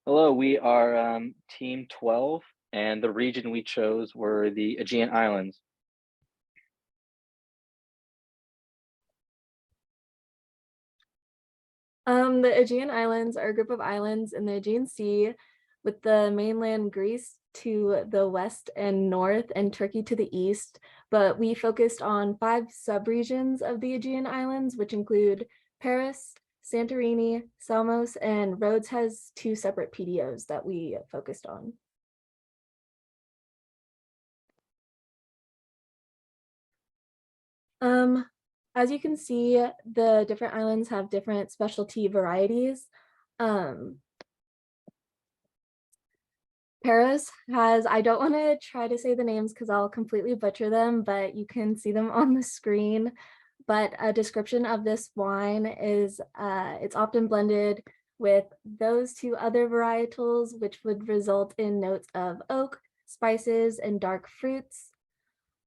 Hello, we are Team 12, and the region we chose were the Aegean Islands. The Aegean Islands are a group of islands in the Aegean Sea with the mainland Greece to the west and north and Turkey to the east. But we focused on five subregions of the Aegean Islands, which include Paris, Santorini, Samos, and Rhodes has two separate PDOs that we focused on. Um, as you can see, the different islands have different specialty varieties. Um, Paris has, I don't want to try to say the names because I'll completely butcher them, but you can see them on the screen. But a description of this wine is it's often blended with those two other varietals, which would result in notes of oak, spices, and dark fruits.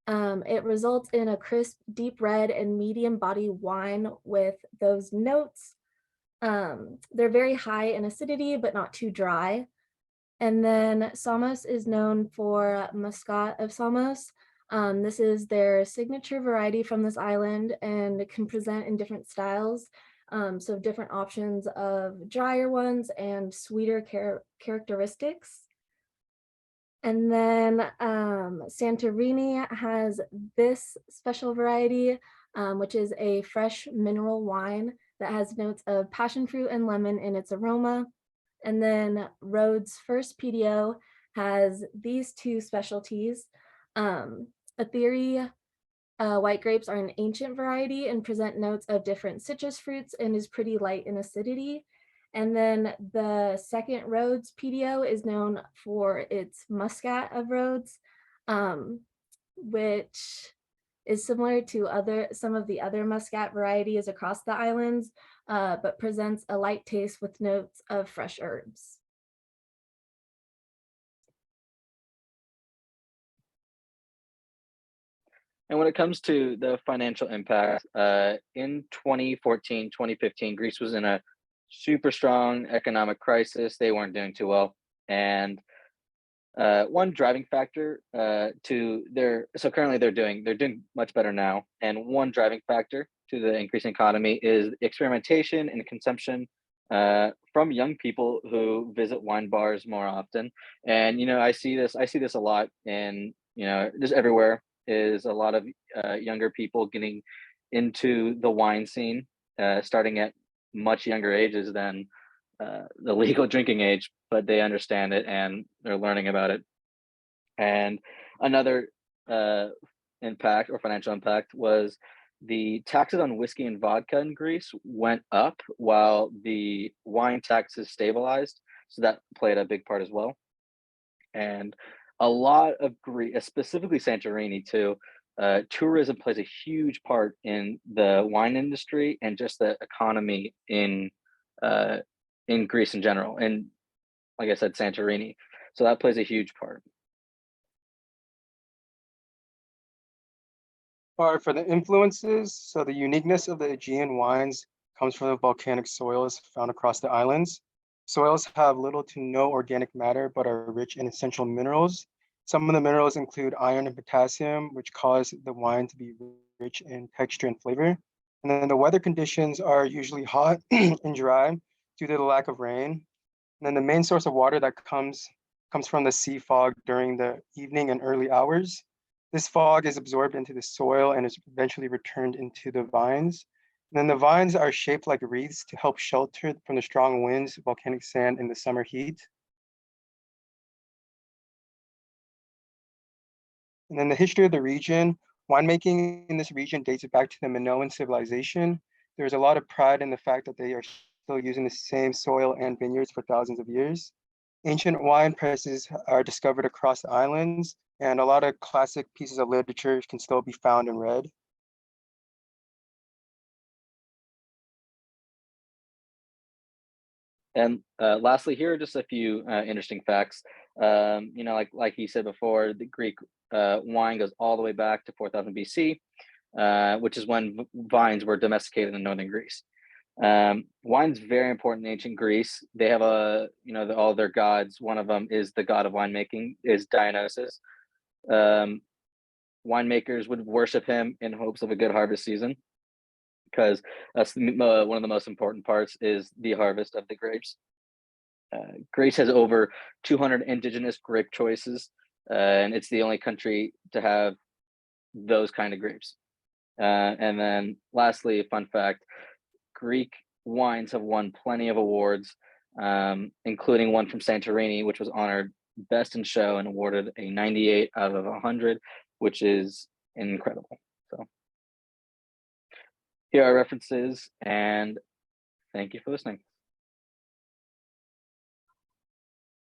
It results in a crisp, deep red, and medium body wine with those notes. They're very high in acidity, but not too dry. And then Samos is known for Muscat of Samos. This is their signature variety from this island and it can present in different styles. So different options of drier ones and sweeter characteristics. And then Santorini has this special variety, which is a fresh mineral wine that has notes of passion fruit and lemon in its aroma. And then Rhodes' first PDO has these two specialties. A theory, white grapes are an ancient variety and present notes of different citrus fruits and is pretty light in acidity. And then the second Rhodes PDO is known for its Muscat of Rhodes, which is similar to some of the other Muscat varieties across the islands, but presents a light taste with notes of fresh herbs. And when it comes to the financial impact, in 2014, 2015, Greece was in a super strong economic crisis. They weren't doing too well. And one driving factor to their so currently they're doing much better now. And one driving factor to the increasing economy is experimentation and consumption from young people who visit wine bars more often. And I see this a lot in just everywhere is a lot of younger people getting into the wine scene, starting at much younger ages than the legal drinking age, but they understand it and they're learning about it. And another uh, impact or financial impact was the taxes on whiskey and vodka in Greece went up while the wine taxes stabilized. So that played a big part as well. And a lot of Greece, specifically Santorini too, tourism plays a huge part in the wine industry and just the economy uh, in Greece in general. And like I said, Santorini. So that plays a huge part. All right, for the influences, so the uniqueness of the Aegean wines comes from the volcanic soils found across the islands. Soils have little to no organic matter, but are rich in essential minerals. Some of the minerals include iron and potassium, which cause the wine to be rich in texture and flavor. And then the weather conditions are usually hot and dry due to the lack of rain. And then the main source of water that comes from the sea fog during the evening and early hours. This fog is absorbed into the soil and is eventually returned into the vines. And then the vines are shaped like wreaths to help shelter from the strong winds, volcanic sand, and the summer heat. And then the history of the region, winemaking in this region dates back to the Minoan civilization. There's a lot of pride in the fact that they are still using the same soil and vineyards for thousands of years. Ancient wine presses are discovered across the islands, and a lot of classic pieces of literature can still be found and read. And lastly, here are just a few interesting facts. Like he said before, the Greek wine goes all the way back to 4000 BC, which is when vines were domesticated in northern Greece. Wine's very important in ancient Greece. They have all their gods. One of them is the god of winemaking, is Dionysus. Um, Winemakers would worship him in hopes of a good harvest season, because that's one of the most important parts is the harvest of the grapes. Greece has over 200 indigenous grape choices, and it's the only country to have those kind of grapes. And then lastly, a fun fact, Greek wines have won plenty of awards, including one from Santorini, which was honored best in show and awarded a 98 out of 100, which is incredible. So here are references, and thank you for listening.